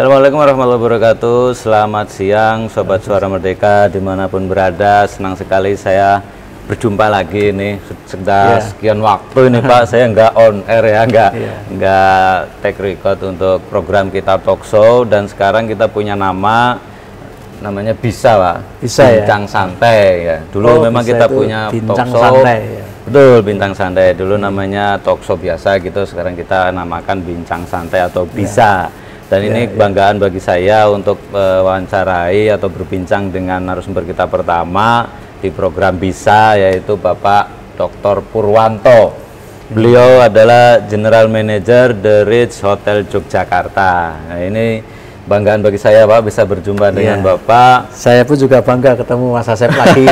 Assalamualaikum warahmatullahi wabarakatuh. Selamat siang Sobat Suara Merdeka dimanapun berada. Senang sekali saya berjumpa lagi nih. Sudah sekian waktu ini Pak, saya nggak on air ya, nggak take record untuk program kita talk show. Dan sekarang kita punya namanya Bisa Pak, Bisa Bincang Santai ya. Dulu memang kita punya talk show santai, ya. Betul, Bintang Santai. Dulu namanya talk show biasa gitu, sekarang kita namakan Bincang Santai atau Bisa. Dan ini kebanggaan bagi saya untuk wawancarai atau berbincang dengan narasumber kita pertama di program Bisa, yaitu Bapak Dr. Purwanto. Beliau adalah General Manager The Ritz Hotel Yogyakarta. Nah, ini banggaan bagi saya Pak bisa berjumpa dengan Bapak. Saya pun juga bangga ketemu Mas Asep lagi.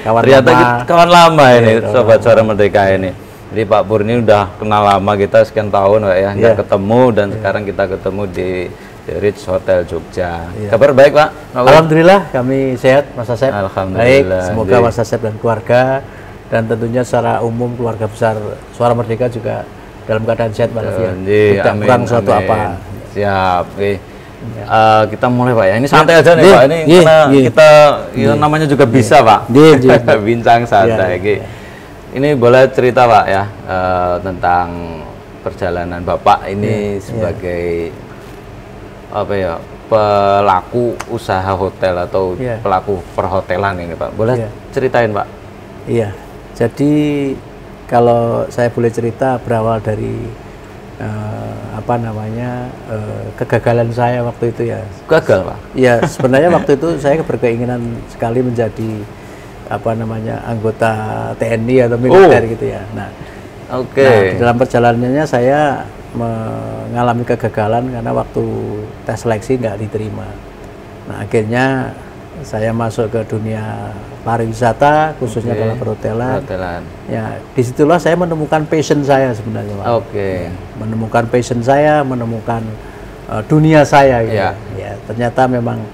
Kawan lama. Kawan lama ini, Sobat Suara Merdeka ini. Jadi Pak Pur ini udah kenal lama kita sekian tahun Pak ya, nggak ketemu dan sekarang kita ketemu di The Ritz Hotel Jogja. Kabar baik Pak? Alhamdulillah kami sehat Mas Asep. Alhamdulillah. Baik, semoga Mas Asep dan keluarga dan tentunya secara umum keluarga besar Suara Merdeka juga dalam keadaan sehat walafiat. Tidak kurang suatu apa. Siap. Kita mulai Pak ya. Ini santai aja nih Pak. Ini karena kita namanya juga bisa Pak. Bincang santai. Ini boleh cerita Pak ya tentang perjalanan Bapak ini sebagai apa ya, pelaku usaha hotel atau pelaku perhotelan ini Pak. Boleh ceritain Pak? Iya. Jadi kalau saya boleh cerita berawal dari kegagalan saya waktu itu ya. Gagal Pak? Iya, sebenarnya waktu itu saya berkeinginan sekali menjadi anggota TNI atau militer gitu ya. Nah, di dalam perjalanannya saya mengalami kegagalan karena waktu tes seleksi nggak diterima. Nah, akhirnya saya masuk ke dunia pariwisata, khususnya dalam perhotelan. Ya, disitulah saya menemukan passion saya sebenarnya, Pak. Menemukan passion saya, menemukan dunia saya gitu. Ya, ternyata memang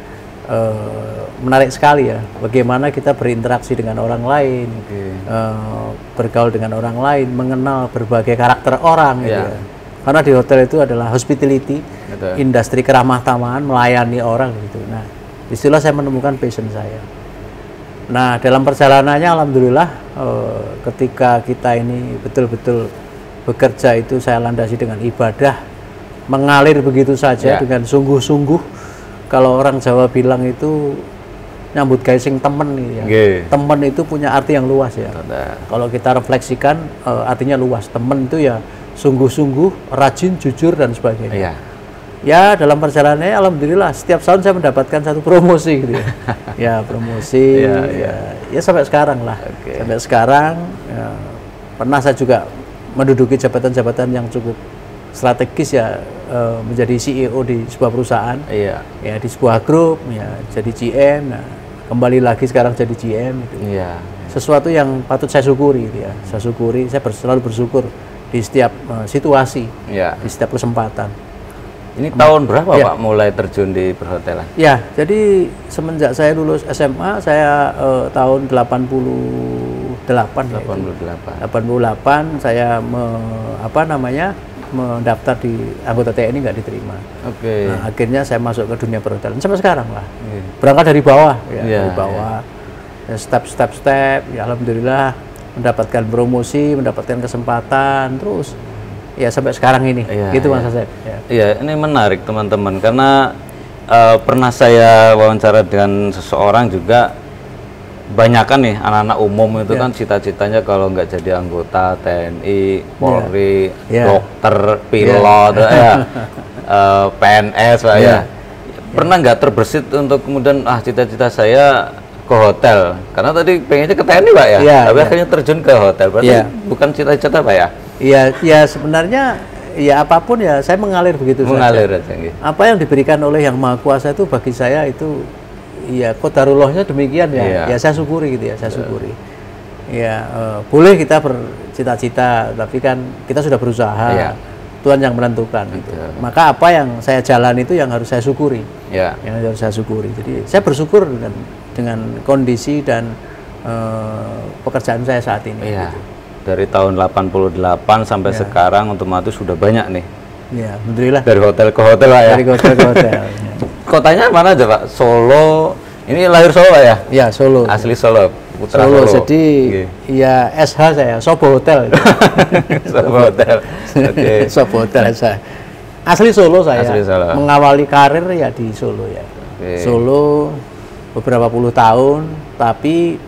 menarik sekali ya, bagaimana kita berinteraksi dengan orang lain, bergaul dengan orang lain, mengenal berbagai karakter orang gitu ya. Karena di hotel itu adalah hospitality, industri keramah tamahan, melayani orang gitu. Nah, disitulah saya menemukan passion saya. Nah, dalam perjalanannya alhamdulillah ketika kita ini betul-betul bekerja itu saya landasi dengan ibadah, mengalir begitu saja dengan sungguh-sungguh. Kalau orang Jawa bilang itu nyambut gawe sing temen gitu ya. Temen itu punya arti yang luas ya. Kalau kita refleksikan artinya luas. Temen itu ya sungguh-sungguh, rajin, jujur dan sebagainya. Ya dalam perjalanannya alhamdulillah setiap tahun saya mendapatkan satu promosi gitu ya. Ya promosi ya sampai sekarang lah. Sampai sekarang pernah saya juga menduduki jabatan-jabatan yang cukup strategis ya, menjadi CEO di sebuah perusahaan, ya di sebuah grup, ya jadi GM, nah, kembali lagi sekarang jadi GM, gitu. Sesuatu yang patut saya syukuri, gitu ya. Saya syukuri, saya selalu bersyukur di setiap situasi, di setiap kesempatan. Ini tahun berapa Pak mulai terjun di perhotelan? Ya, jadi semenjak saya lulus SMA, saya tahun 88 saya mendaftar di anggota TNI nggak diterima. Nah, akhirnya saya masuk ke dunia perhotelan sampai sekarang lah. Berangkat dari bawah, dari bawah, step, ya alhamdulillah mendapatkan promosi, mendapatkan kesempatan, terus ya sampai sekarang ini. Gitu Mas Asep. Iya, ini menarik teman-teman karena pernah saya wawancara dengan seseorang juga. Banyak kan nih anak-anak umum itu kan cita-citanya kalau nggak jadi anggota TNI, Polri, dokter, pilot, PNS Pak ya. Pernah nggak terbersit untuk kemudian cita-cita saya ke hotel? Karena tadi pengennya ke TNI Pak ya, tapi akhirnya terjun ke hotel. Berarti bukan cita-cita Pak ya? Iya sebenarnya ya apapun ya saya mengalir begitu saja. Apa yang diberikan oleh Yang Maha Kuasa itu bagi saya itu ya qadarullahnya demikian ya. Ya saya syukuri gitu ya, saya syukuri. Ya boleh kita bercita-cita, tapi kan kita sudah berusaha. Tuhan yang menentukan gitu. Maka apa yang saya jalan itu yang harus saya syukuri. Yang harus saya syukuri. Jadi saya bersyukur dengan kondisi dan pekerjaan saya saat ini. Gitu. Dari tahun 88 sampai sekarang otomatis sudah banyak nih Ya, alhamdulillah. Dari hotel ke hotel Pak ya. Dari hotel ke hotel. Kotanya mana aja Pak? Solo. Ini lahir Solo Pak ya? Ya, Solo. Asli Solo. Putra Solo. Solo. Jadi ya SH saya, Sobo Hotel. Sobo Hotel. Oke. Sobo Hotel SH. Asli Solo saya. Asli Solo. Mengawali karir ya di Solo ya. Solo beberapa puluh tahun, tapi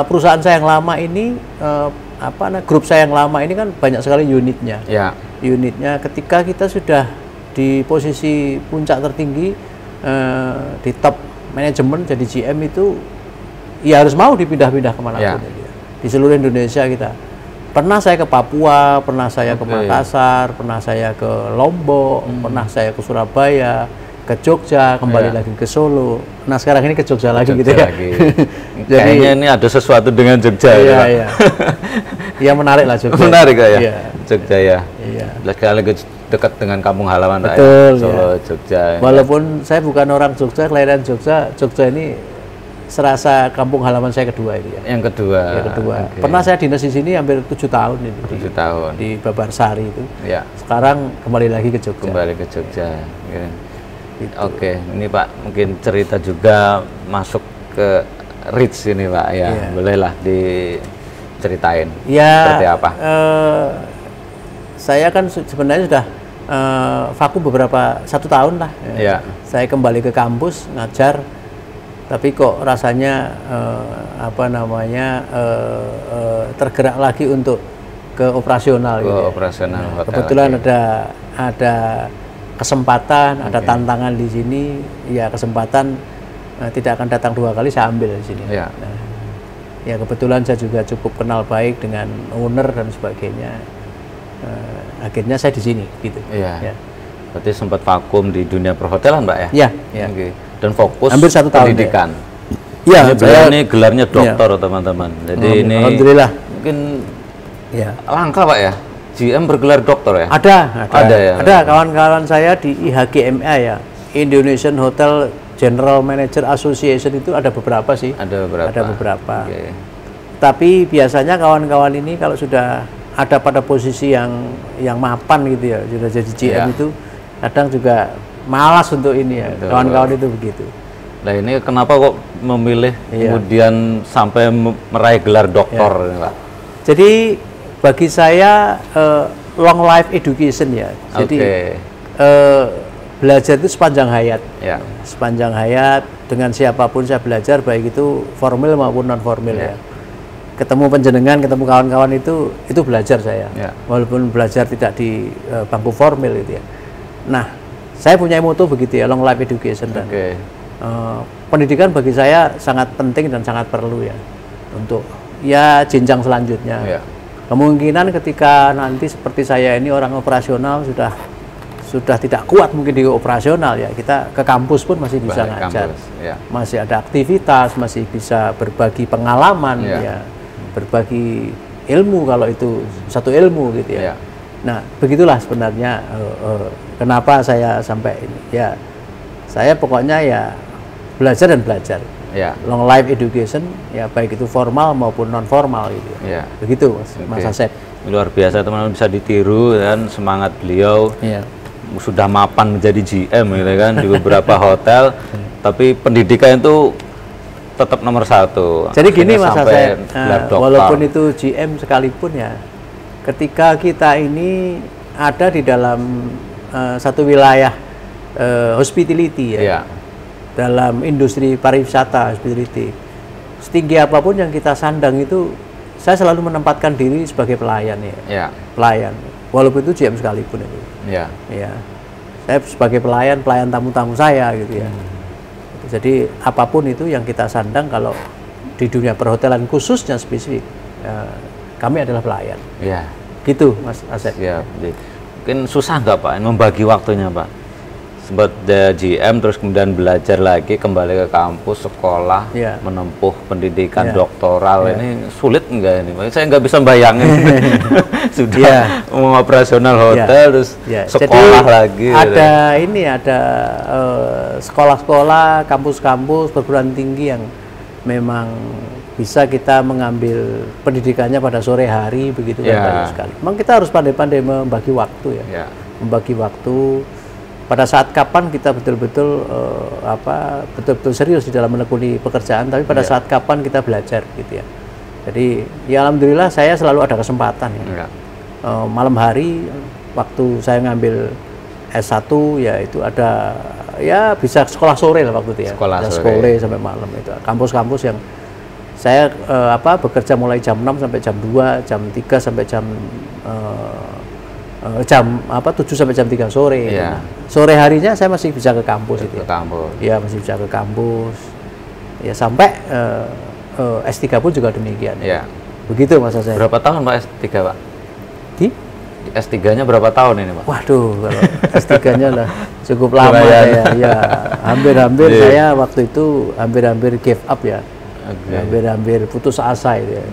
perusahaan saya yang lama ini grup saya yang lama ini kan banyak sekali unitnya. Ya. Unitnya ketika kita sudah di posisi puncak tertinggi di top manajemen jadi GM itu ya harus mau dipindah-pindah kemana pun ya. Di seluruh Indonesia kita. Pernah saya ke Papua, pernah saya ke Makassar, pernah saya ke Lombok, pernah saya ke Surabaya, ke Jogja, kembali lagi ke Solo. Nah sekarang ini ke Jogja lagi gitu ya. Jadi kayaknya ini ada sesuatu dengan Jogja. Iya, iya. Ya menarik lah Jogja. Menarik ya. Iya. Jogja ya. Iya. Lagi dekat dengan kampung halaman Betul, ya. Solo, ya. Jogja. Walaupun saya bukan orang Jogja, kelahiran Jogja, Jogja ini serasa kampung halaman saya kedua ini ya. Yang kedua. Yang kedua. Okay. Pernah saya dinas di sini hampir 7 tahun ini. 7 tahun. Di Babarsari itu. Ya. Sekarang kembali lagi ke Jogja. Kembali ke Jogja. Ya. Gitu. Oke, ini Pak mungkin cerita juga masuk ke Rich ini Pak ya. Yeah. Bolehlah diceritain. Ya. Seperti apa? Saya kan sebenarnya sudah vakum beberapa 1 tahun lah. Ya. Saya kembali ke kampus ngajar. Tapi kok rasanya tergerak lagi untuk ke operasional ke gitu. Operasional ya. hotel Kebetulan lagi. ada kesempatan, ada tantangan di sini. Ya kesempatan tidak akan datang 2 kali, saya ambil di sini. Ya. Nah, ya kebetulan saya juga cukup kenal baik dengan owner dan sebagainya. Akhirnya saya di sini gitu. Iya. Ya. Berarti sempat vakum di dunia perhotelan Pak ya? Iya. Ya. Okay. Dan fokus hampir 1 tahun pendidikan. Iya. Ini gelarnya doktor teman-teman. Jadi ini alhamdulillah. Mungkin ya. Langka Pak ya? GM bergelar doktor ya? Ada ya. Ada kawan-kawan saya di IHGMA ya, Indonesian Hotel General Manager Association itu ada beberapa sih. Ada beberapa. Okay. Tapi biasanya kawan-kawan ini kalau sudah ada pada posisi yang mapan gitu ya, sudah jadi GM itu kadang juga malas untuk ini ya. Kawan-kawan itu begitu. Nah ini kenapa kok memilih kemudian sampai meraih gelar doktor ini Pak? Jadi bagi saya long life education ya. Jadi belajar itu sepanjang hayat. Ya. Sepanjang hayat dengan siapapun saya belajar, baik itu formal maupun non formal ya. Ketemu penjenengan, ketemu kawan-kawan itu belajar saya. Ya. Walaupun belajar tidak di bangku formal gitu ya. Nah, saya punya moto begitu ya, long life education dan pendidikan bagi saya sangat penting dan sangat perlu ya untuk ya jenjang selanjutnya. Ya. Kemungkinan ketika nanti seperti saya ini orang operasional sudah tidak kuat mungkin di operasional ya, kita ke kampus pun masih bisa ngajar, masih ada aktivitas, masih bisa berbagi pengalaman ya, berbagi ilmu kalau itu satu ilmu gitu ya. Nah begitulah sebenarnya kenapa saya sampai ini ya, saya pokoknya ya belajar dan belajar. Long life education ya, baik itu formal maupun non formal gitu. Begitu Mas Asep. Luar biasa teman-teman, bisa ditiru dan semangat beliau. Sudah mapan menjadi GM gitu kan di beberapa hotel, tapi pendidikan itu tetap nomor 1. Jadi gini Mas Asep, walaupun itu GM sekalipun ya, ketika kita ini ada di dalam satu wilayah hospitality ya. Dalam industri pariwisata, hospitality, setinggi apapun yang kita sandang itu, saya selalu menempatkan diri sebagai pelayan ya. Pelayan, walaupun itu GM sekalipun itu. Ya. Saya sebagai pelayan tamu-tamu saya gitu ya. Jadi apapun itu yang kita sandang, kalau di dunia perhotelan khususnya spesifik, kami adalah pelayan. Gitu Mas Asep. Mungkin susah nggak Pak membagi waktunya Pak? Sempat GM terus kemudian belajar lagi, kembali ke kampus, sekolah, menempuh pendidikan doktoral. Ini sulit enggak ini? Saya nggak bisa bayangin sudah operasional hotel terus sekolah. Jadi, lagi. Ada ini ada sekolah-sekolah, kampus-kampus perguruan tinggi yang memang bisa kita mengambil pendidikannya pada sore hari begitu kan, banyak sekali. Memang kita harus pandai-pandai membagi waktu ya. membagi waktu. Pada saat kapan kita betul-betul betul-betul serius di dalam menekuni pekerjaan, tapi pada saat kapan kita belajar gitu ya. Jadi ya alhamdulillah saya selalu ada kesempatan ya. Malam hari waktu saya ngambil S1 ya itu ada ya bisa sekolah sore lah waktu itu ya. Sekolah sore sampai malam itu. Kampus-kampus yang saya bekerja mulai jam 6 sampai jam 2, jam 3 sampai jam 7 sampai jam 3 sore. Yeah. Nah, sore harinya saya masih bisa ke kampus itu. Ke kampus. Ya masih bisa ke kampus. Ya sampai S3 pun juga demikian. Yeah. Begitu masa saya. Berapa tahun Pak S3 Pak? Di S3-nya berapa tahun ini Pak? Waduh, kalau S3-nya lah cukup lama saya. Ya hampir-hampir saya waktu itu hampir-hampir give up ya. Okay. Hampir-hampir putus asa itu ya.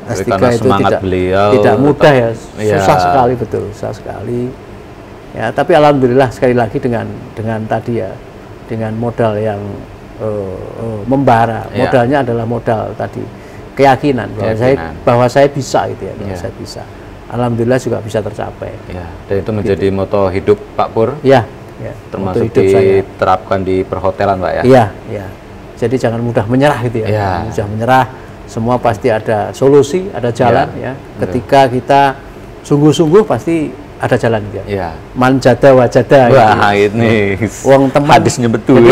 S3 itu tidak mudah ya, susah sekali, betul, susah sekali. Ya, tapi alhamdulillah sekali lagi dengan tadi ya, dengan modal yang membara. Modalnya adalah modal tadi keyakinan bahwa saya bisa gitu ya, bahwa saya bisa. Alhamdulillah juga bisa tercapai. Ya, dan itu menjadi moto hidup Pak Pur. Ya, termasuk diterapkan di perhotelan Pak ya. Iya, ya. Jadi jangan mudah menyerah gitu ya. Mudah menyerah. Semua pasti ada solusi, ada jalan ya. Ketika kita sungguh-sungguh pasti ada jalan gitu ya. Man jada wajada. Wah, ini wong temen hadisnya betul.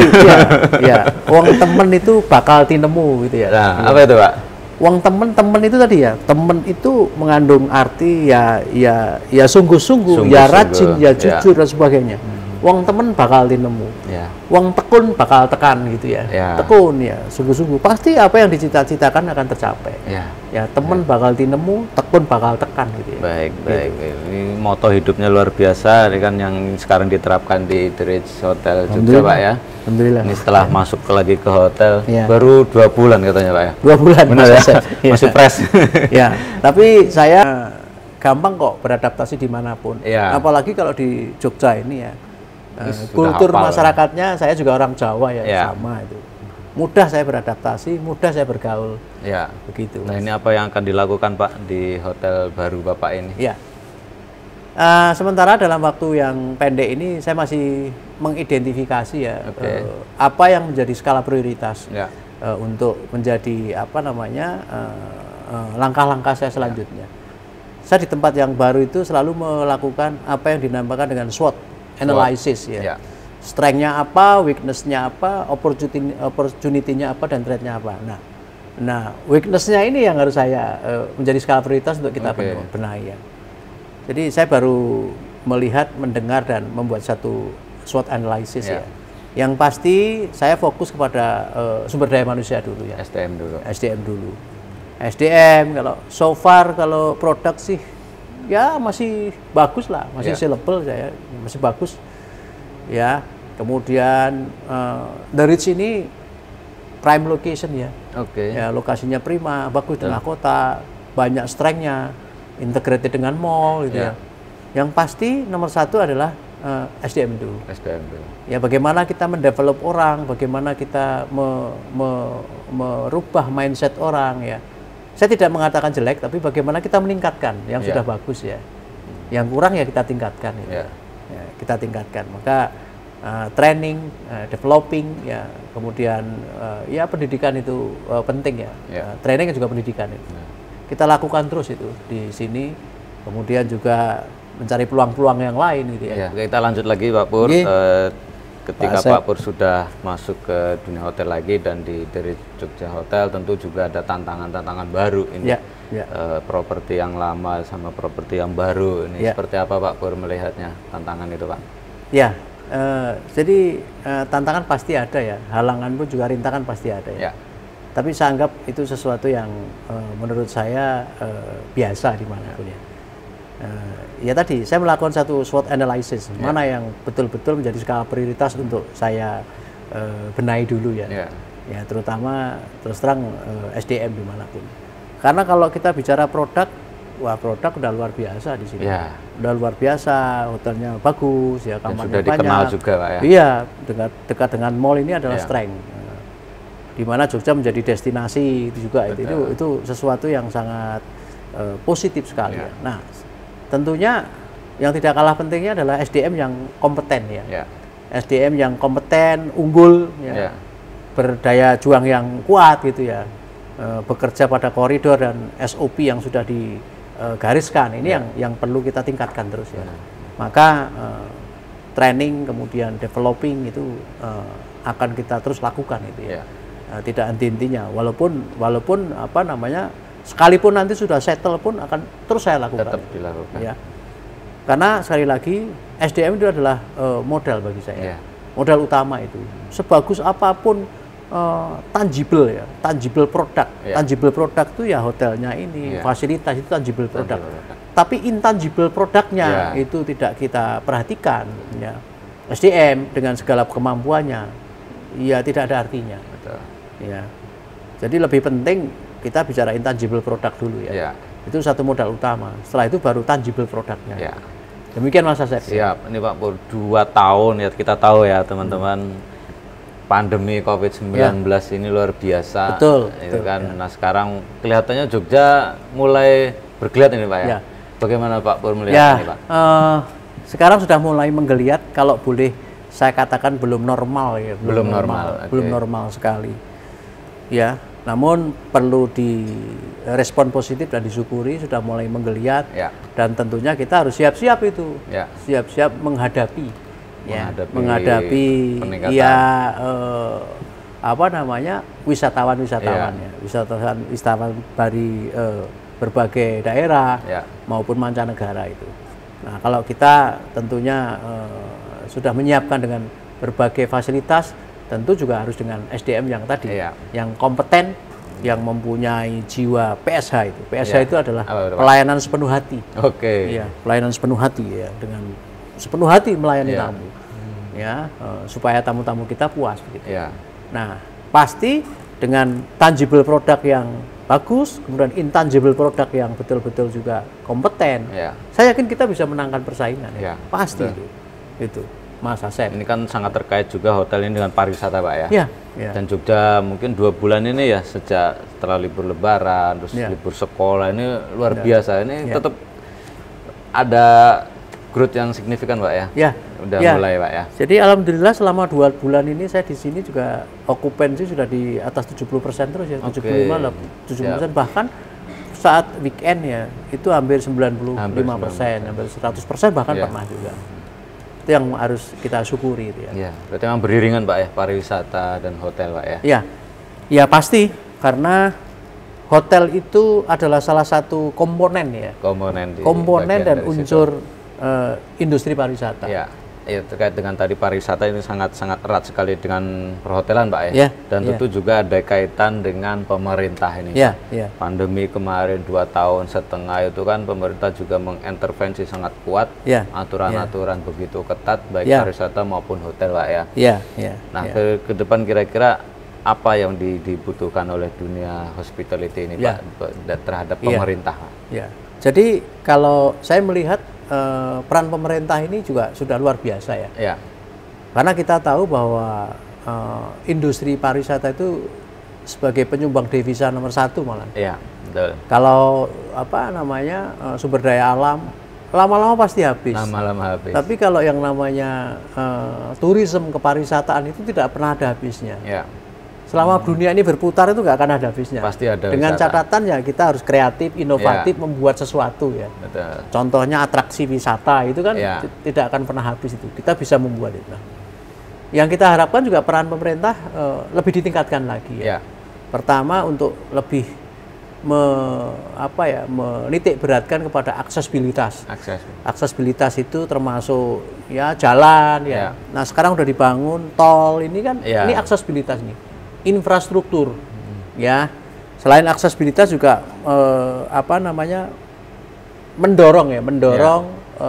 Ya, wong temen itu bakal tinemu gitu ya. Nah, apa itu Pak? Wong temen itu tadi ya. Temen itu mengandung arti ya sungguh-sungguh, ya rajin, ya jujur dan sebagainya. Wong temen bakal tinemu, wong tekun bakal tekan gitu ya. Tekun ya, sungguh-sungguh pasti apa yang dicita-citakan akan tercapai. Ya temen bakal tinemu, tekun bakal tekan gitu ya. Baik. Ini moto hidupnya luar biasa, ini kan yang sekarang diterapkan di The Ritz Hotel juga Pak ya. Alhamdulillah. Ini setelah masuk lagi ke hotel, baru 2 bulan katanya Pak ya. 2 bulan, benar ya? Masih fresh. Ya, tapi saya gampang kok beradaptasi dimanapun. Apalagi kalau di Jogja ini ya. Kultur masyarakatnya, saya juga orang Jawa ya, sama itu. Mudah saya beradaptasi, mudah saya bergaul. Ya. Begitu. Nah, ini apa yang akan dilakukan Pak di hotel baru Bapak ini? Ya. Sementara dalam waktu yang pendek ini saya masih mengidentifikasi ya apa yang menjadi skala prioritas untuk menjadi langkah-langkah saya selanjutnya. Saya di tempat yang baru itu selalu melakukan apa yang dinamakan dengan SWOT analysis ya. Strength-nya apa, weakness-nya apa, opportunity-nya apa, dan threat-nya apa. Nah, weakness-nya ini yang harus saya menjadi skala prioritas untuk kita benahi ya. Jadi saya baru melihat, mendengar dan membuat satu SWOT analysis ya. Yang pasti saya fokus kepada sumber daya manusia dulu ya. SDM dulu. SDM kalau so far kalau produk sih ya masih bagus lah, masih sellable saya, masih bagus ya. Kemudian The Ritz ini prime location ya. Ya, lokasinya prima, bagus di tengah kota, banyak strength-nya, integrated dengan mall gitu ya. Yang pasti nomor satu adalah SDM dulu. Ya, bagaimana kita mendevelop orang, bagaimana kita merubah mindset orang ya. Saya tidak mengatakan jelek, tapi bagaimana kita meningkatkan yang sudah bagus ya. Yang kurang ya kita tingkatkan. Ya, kita tingkatkan. Maka training, developing, ya, kemudian ya pendidikan itu penting ya. Training juga pendidikan itu. Kita lakukan terus itu di sini. Kemudian juga mencari peluang-peluang yang lain gitu ya. Kita lanjut lagi Pak Pur. Ketika Pak Pur sudah masuk ke dunia hotel lagi dan di dari Jogja Hotel, tentu juga ada tantangan-tantangan baru ini. Properti yang lama sama properti yang baru ini seperti apa Pak Pur melihatnya tantangan itu Pak? Ya, jadi tantangan pasti ada ya, halangan pun juga rintangan pasti ada ya. Tapi saya anggap itu sesuatu yang menurut saya biasa dimanapun ya. Ya tadi saya melakukan satu SWOT analysis, mana yang betul-betul menjadi skala prioritas untuk saya benahi dulu ya. Ya terutama terus terang SDM dimanapun. Karena kalau kita bicara produk, wah produk udah luar biasa di sini. Udah luar biasa, hotelnya bagus ya, kamarnya sudah dikenal banyak juga Pak ya. Iya, dekat dengan mall ini adalah strength. Di mana Jogja menjadi destinasi itu juga itu sesuatu yang sangat positif sekali. Nah, tentunya yang tidak kalah pentingnya adalah SDM yang kompeten ya. Ya. SDM yang kompeten, unggul, ya. Berdaya juang yang kuat gitu ya. Bekerja pada koridor dan SOP yang sudah digariskan. Ini yang perlu kita tingkatkan terus ya. Maka training kemudian developing itu akan kita terus lakukan itu ya. Tidak henti-hentinya. Walaupun apa namanya, sekalipun nanti sudah settle pun akan terus saya lakukan. Tetap dilakukan. Ya. Karena sekali lagi SDM itu adalah modal bagi saya. Modal utama itu. Sebagus apapun tangible ya, tangible produk. Tangible produk itu ya hotelnya ini, fasilitas itu tangible produk. Tapi intangible produknya itu tidak kita perhatikan ya. SDM dengan segala kemampuannya ya tidak ada artinya. Betul. Ya. Jadi lebih penting kita bicara intangible produk dulu ya. Itu satu modal utama. Setelah itu baru tangible produknya. Demikian Mas Asep. Siap. Ini Pak Pur 2 tahun ya, kita tahu ya teman-teman. Pandemi COVID-19 ini luar biasa. Betul. Itu kan. Nah sekarang kelihatannya Jogja mulai bergeliat ini Pak ya. Bagaimana Pak Pur melihat ini Pak? Sekarang sudah mulai menggeliat, kalau boleh saya katakan belum normal ya. Belum normal. Belum normal sekali. Ya, namun perlu direspon positif dan disyukuri sudah mulai menggeliat. Dan tentunya kita harus siap-siap itu. Siap-siap menghadapi. Menghadapi apa namanya, wisatawan dari berbagai daerah maupun mancanegara itu. Nah kalau kita tentunya sudah menyiapkan dengan berbagai fasilitas, tentu juga harus dengan SDM yang tadi, yang kompeten, yang mempunyai jiwa PSH itu. PSH itu adalah pelayanan sepenuh hati. Pelayanan sepenuh hati ya, dengan sepenuh hati melayani tamu, supaya tamu-tamu kita puas begitu. Nah, pasti dengan tangible produk yang bagus, kemudian intangible produk yang betul-betul juga kompeten, saya yakin kita bisa menangkan persaingan. Pasti itu, Mas Asep. Ini kan sangat terkait juga hotel ini dengan pariwisata Pak ya. Dan Jogja mungkin 2 bulan ini ya, sejak setelah libur Lebaran, terus libur sekolah ini luar biasa. Ini tetap ada growth yang signifikan Pak ya? Udah mulai Pak ya? Jadi alhamdulillah selama 2 bulan ini saya di sini juga okupansi sudah di atas 70% terus ya, 75-70%, bahkan saat weekend ya itu hampir 95%, hampir 100% bahkan pernah juga. Itu yang harus kita syukuri itu ya. Berarti memang beriringan Pak ya, pariwisata dan hotel Pak ya? Ya pasti, karena hotel itu adalah salah satu komponen ya. Komponen dan unsur industri pariwisata. Terkait dengan tadi pariwisata ini sangat erat sekali dengan perhotelan Pak ya. Dan tentu juga ada kaitan dengan pemerintah ini. Pandemi kemarin 2,5 tahun itu kan pemerintah juga mengintervensi sangat kuat. Aturan-aturan begitu ketat baik pariwisata maupun hotel Pak ya. Nah ke depan kira-kira apa yang dibutuhkan oleh dunia hospitality ini Pak terhadap pemerintah Pak? Jadi kalau saya melihat peran pemerintah ini juga sudah luar biasa ya. Karena kita tahu bahwa industri pariwisata itu sebagai penyumbang devisa nomor 1 malah. Betul. Kalau apa namanya sumber daya alam lama-lama pasti habis. Lama-lama habis. Tapi kalau yang namanya turisme kepariwisataan itu tidak pernah ada habisnya. Selama dunia ini berputar itu nggak akan ada habisnya. Pasti ada. Dengan catatan ya kita harus kreatif, inovatif, membuat sesuatu ya. Contohnya atraksi wisata itu kan tidak akan pernah habis itu. Kita bisa membuat itu. Yang kita harapkan juga peran pemerintah lebih ditingkatkan lagi ya. Pertama untuk lebih menitik beratkan kepada aksesibilitas. Aksesibilitas itu termasuk ya jalan ya. Nah sekarang udah dibangun tol ini kan, ini aksesibilitas nih. Infrastruktur ya, selain aksesibilitas juga mendorong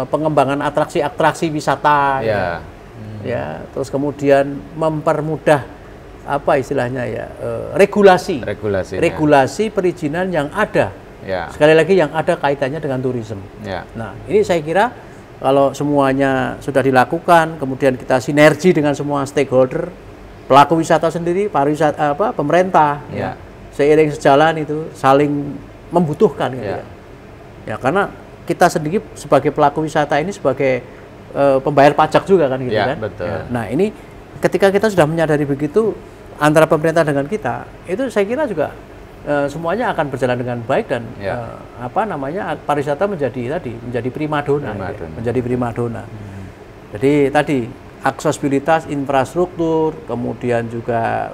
pengembangan atraksi wisata ya, terus kemudian mempermudah regulasi perizinan yang ada, sekali lagi yang ada kaitannya dengan turisme. Nah ini saya kira kalau semuanya sudah dilakukan, kemudian kita sinergi dengan semua stakeholder, pelaku wisata sendiri, pariwisata pemerintah, seiring sejalan itu saling membutuhkan gitu ya. Karena kita sendiri sebagai pelaku wisata ini sebagai pembayar pajak juga kan gitu kan. Betul. Ya. Nah ini ketika kita sudah menyadari begitu antara pemerintah dengan kita, itu saya kira juga semuanya akan berjalan dengan baik dan pariwisata menjadi primadona. Menjadi primadona. Jadi tadi aksesibilitas infrastruktur, kemudian juga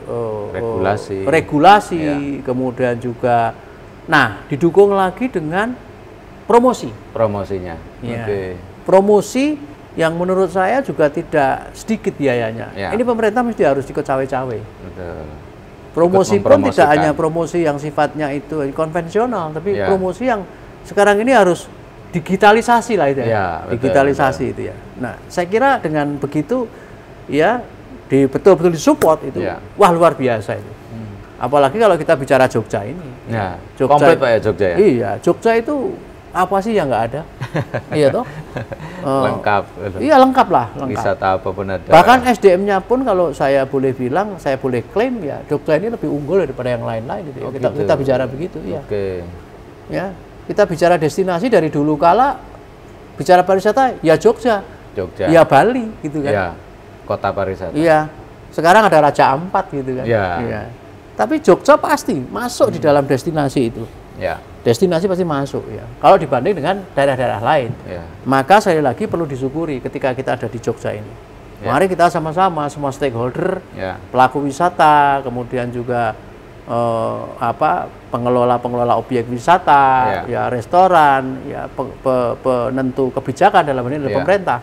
regulasi, kemudian juga, nah didukung lagi dengan promosinya. Ya. Promosi yang menurut saya juga tidak sedikit biayanya. Ya. Ini pemerintah mesti harus ikut cawe-cawe. Promosi pun tidak hanya promosi yang sifatnya itu konvensional, tapi promosi yang sekarang ini harus digitalisasi lah itu ya. Digitalisasi itu ya. Nah, saya kira dengan begitu ya betul-betul disupport itu. Wah, luar biasa itu. Apalagi kalau kita bicara Jogja ini. Ya, Jogja, komplit Pak ya Jogja ya? Iya, Jogja itu apa sih yang nggak ada? Iya toh? Lengkap. Iya, lengkap lah. Lengkap. Wisata apapun ada. Bahkan SDM-nya pun kalau saya boleh bilang, saya boleh klaim ya, Jogja ini lebih unggul daripada yang lain-lain. Gitu. Oh, kita bicara begitu ya. Ya, kita bicara destinasi dari dulu kala, bicara pariwisata ya Jogja. Ya Bali gitu kan. Ya, kota pariwisata. Iya. Sekarang ada Raja Ampat gitu kan. Ya. Tapi Jogja pasti masuk di dalam destinasi itu. Ya. Destinasi pasti masuk ya. Kalau dibanding dengan daerah-daerah lain, maka sekali lagi perlu disyukuri ketika kita ada di Jogja ini. Mari kita sama-sama semua stakeholder, pelaku wisata, kemudian juga pengelola objek wisata, restoran, penentu kebijakan dalam ini adalah pemerintah.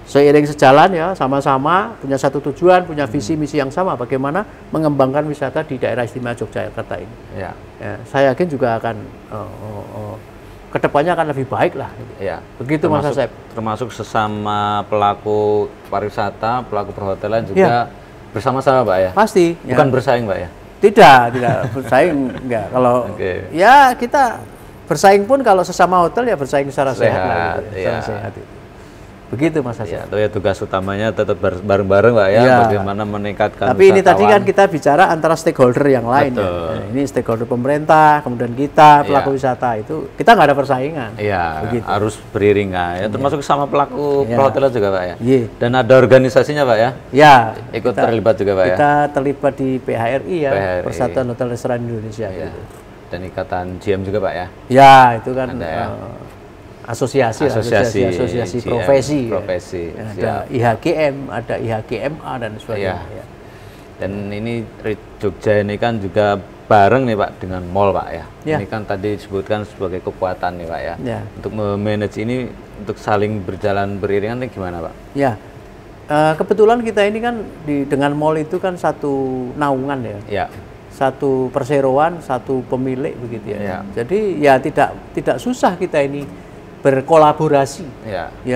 Seiring sejalan ya, sama-sama punya satu tujuan, punya visi misi yang sama, bagaimana mengembangkan wisata di daerah istimewa Yogyakarta ini. Ya, saya yakin juga akan kedepannya akan lebih baik lah. Ya. Begitu Mas Asep. Termasuk sesama pelaku pariwisata, pelaku perhotelan juga bersama-sama Pak ya? Pasti. Bukan bersaing Pak ya? Tidak bersaing enggak. Kalau ya kita bersaing pun kalau sesama hotel ya bersaing secara sehat lah, gitu, secara sehat itu. Begitu Mas Asep. Ya tugas utamanya tetap bareng-bareng Pak ya, bagaimana meningkatkan Tapi ini tadi kan kita bicara antara stakeholder yang lain ya. Nah, ini stakeholder pemerintah, kemudian kita pelaku wisata itu kita nggak ada persaingan. Iya, harus beriringan ya, termasuk sama pelaku perhotelan juga Pak ya. Dan ada organisasinya Pak ya? Ya. Ikut terlibat juga Pak ya? Kita terlibat di PHRI ya, Persatuan Hotel Restoran Indonesia. Gitu. Dan ikatan GM juga Pak ya? Ya, itu kan asosiasi profesi. Ada IHGM, ada IHGMA dan sebagainya. Dan ini Jogja ini kan juga bareng nih Pak dengan mall Pak ya. Ini kan tadi disebutkan sebagai kekuatan nih Pak ya. Untuk memanage ini, untuk saling berjalan beriringan ini gimana Pak? Ya, kebetulan kita ini kan dengan mall itu kan satu naungan ya. Satu perseroan, satu pemilik begitu ya. Jadi ya tidak susah kita ini berkolaborasi,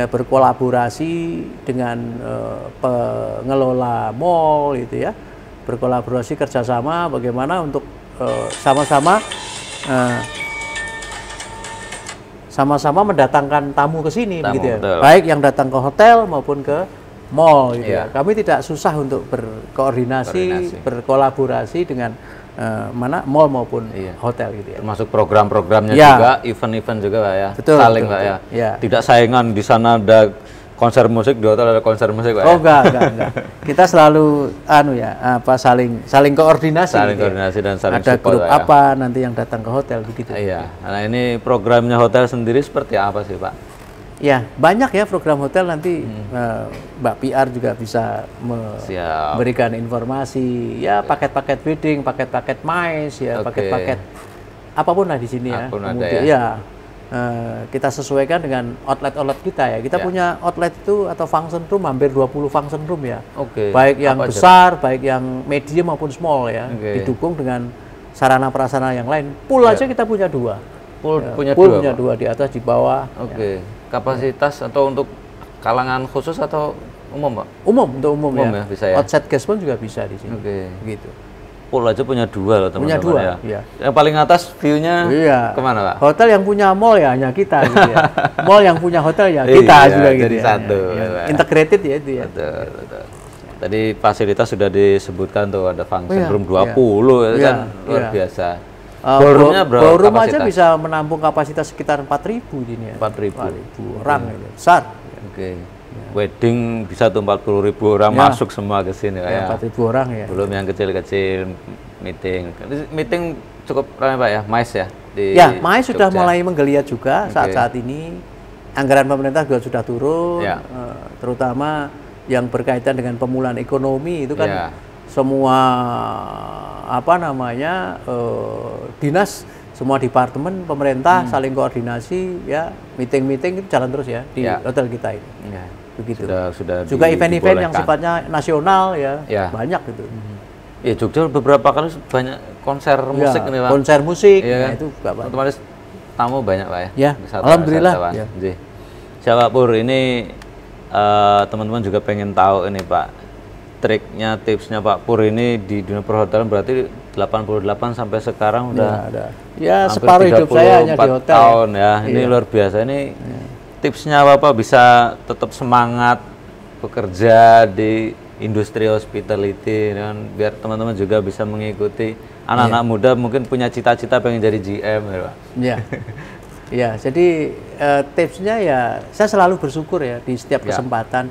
berkolaborasi dengan pengelola mall itu ya, berkolaborasi kerjasama bagaimana untuk sama-sama mendatangkan tamu ke sini, begitu ya, baik yang datang ke hotel maupun ke mall gitu ya. Kami tidak susah untuk berkoordinasi, berkolaborasi dengan mall maupun hotel gitu ya. Termasuk program-programnya juga, event-event juga Pak ya. Saling Pak ya. Tidak saingan, di sana ada konser musik, di hotel ada konser musik Pak. Enggak. Kita selalu saling koordinasi. Saling koordinasi dan saling ada support, grup Pak, apa nanti yang datang ke hotel begitu. Iya. Nah, ini programnya hotel sendiri seperti apa sih Pak? Ya, banyak ya program hotel nanti Mbak PR juga bisa memberikan informasi ya, paket-paket wedding, paket-paket MICE ya, paket-paket apapun lah di sini ya. Kemudian kita sesuaikan dengan outlet kita ya. Kita punya outlet itu atau function room hampir 20 function room ya. Baik yang besar, baik yang medium maupun small ya. Didukung dengan sarana prasarana yang lain. Pool aja kita punya 2. Punya dua di atas di bawah. Kapasitas atau untuk kalangan khusus atau umum Pak? Untuk umum ya. Bisa ya. Outside guest pun juga bisa di sini. Gitu. Pool aja punya 2 loh teman-teman. Punya 2 ya. Yang paling atas view-nya kemana Pak? Hotel yang punya mall ya hanya kita gitu ya. Mall yang punya hotel ya kita juga gitu ya. Satu. Integrated ya itu ya. Betul. Tadi fasilitas sudah disebutkan tuh, ada function room 20 kan luar biasa. Ballroomnya berapa ballroom kapasitas? aja bisa menampung kapasitas sekitar 4.000 ini ya. 4.000 orang besar. Oke. Wedding bisa tuh 40.000 orang masuk semua ke sini ya. 4.000 orang ya. Belum yang kecil-kecil meeting cukup ramai Pak ya, MAIS ya? MAIS sudah mulai menggeliat juga saat ini. Anggaran pemerintah juga sudah turun, terutama yang berkaitan dengan pemulihan ekonomi itu kan semua dinas, semua departemen pemerintah saling koordinasi ya, meeting itu jalan terus ya di hotel kita ini. Begitu. Sudah juga event-event yang sifatnya nasional ya, banyak gitu. Ya Jogja beberapa kali banyak konser musik nih Pak. Konser musik, nah, itu juga banyak. Otomatis tamu banyak Pak ya. Ya, alhamdulillah. Ya. Siapa Pur, ini teman-teman juga pengen tahu ini Pak, triknya, tipsnya Pak Pur ini di dunia perhotelan berarti 88 sampai sekarang udah ada. Ya separuh hidup saya hanya di hotel. Tahun ya. Ini luar biasa. Ini tipsnya apa Pak bisa tetap semangat bekerja di industri hospitality kan, biar teman-teman juga bisa mengikuti anak-anak muda mungkin punya cita-cita pengen jadi GM ya Pak. Iya. Ya, jadi tipsnya ya saya selalu bersyukur ya di setiap kesempatan.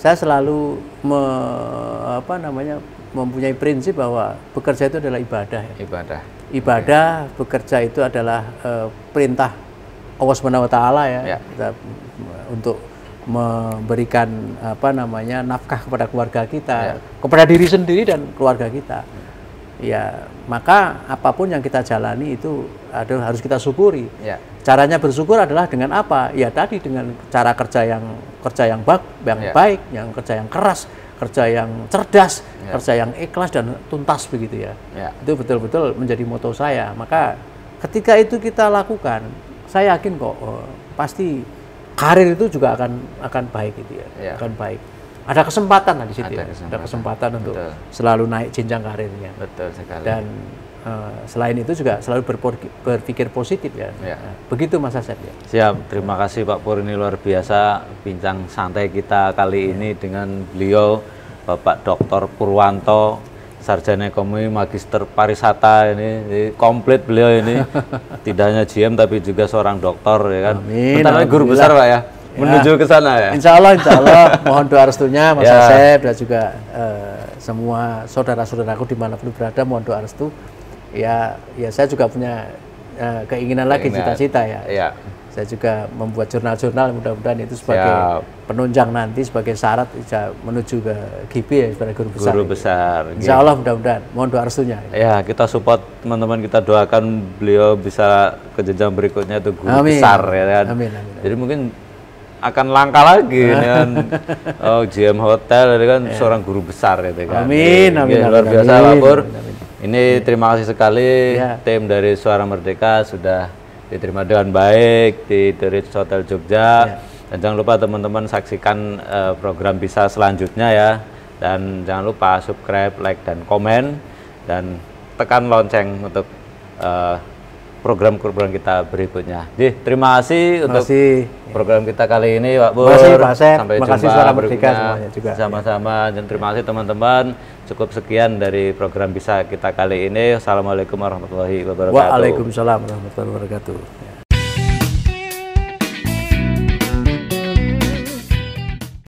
Saya selalu mempunyai prinsip bahwa bekerja itu adalah ibadah. Ya. Ibadah, bekerja itu adalah perintah Allah Subhanahu wa taala ya. Kita, untuk memberikan nafkah kepada keluarga kita, kepada diri sendiri dan keluarga kita. Ya, maka apapun yang kita jalani itu harus kita syukuri. Caranya bersyukur adalah dengan apa? Ya tadi dengan cara kerja yang baik, yang kerja yang keras, kerja yang cerdas, kerja yang ikhlas dan tuntas begitu ya. Itu betul-betul menjadi moto saya. Maka ketika itu kita lakukan, saya yakin kok pasti karir itu juga akan baik gitu ya. Akan baik. Ada kesempatan lah di situ. Ada kesempatan untuk selalu naik jenjang karirnya. Betul sekali. Dan selain itu juga selalu berpikir positif ya. Begitu Mas Asep ya. Siap, terima kasih Pak Pur, ini luar biasa bincang santai kita kali ini dengan beliau Bapak Dr. Purwanto, sarjana ekonomi, magister pariwisata, ini komplit beliau ini. Tidak hanya GM tapi juga seorang dokter ya kan. Bentar lagi guru besar Pak ya. Menuju ke sana ya. Insya Allah mohon doa restunya Mas Asep dan juga semua saudara-saudaraku dimanapun berada, mohon doa restu. Ya saya juga punya keinginan lagi, cita-cita ya. Saya juga membuat jurnal-jurnal, mudah-mudahan itu sebagai penunjang nanti, sebagai syarat bisa menuju ke GP ya, sebagai guru besar. Guru besar. Insya Allah mudah-mudahan, mohon doa restunya. Ya, kita support teman-teman, kita doakan beliau bisa ke jenjang berikutnya itu guru besar ya kan. Amin. Jadi mungkin akan langka lagi kan. GM Hotel itu kan seorang guru besar gitu kan. Amin. Luar biasa Pak Pur. Ini terima kasih sekali tim dari Suara Merdeka sudah diterima dengan baik di The Ritz Hotel Jogja. Dan jangan lupa teman-teman saksikan program Bisa selanjutnya ya. Dan jangan lupa subscribe, like, dan komen. Dan tekan lonceng untuk program-program kita berikutnya. Jadi terima kasih untuk program kita kali ini Pak Pur. Terima kasih Pak Asep. Sampai terima kasih Suara Merdeka semuanya juga. Sama-sama. Dan terima kasih teman-teman. Cukup sekian dari program Bisa kita kali ini. Assalamualaikum warahmatullahi wabarakatuh. Waalaikumsalam warahmatullahi wabarakatuh.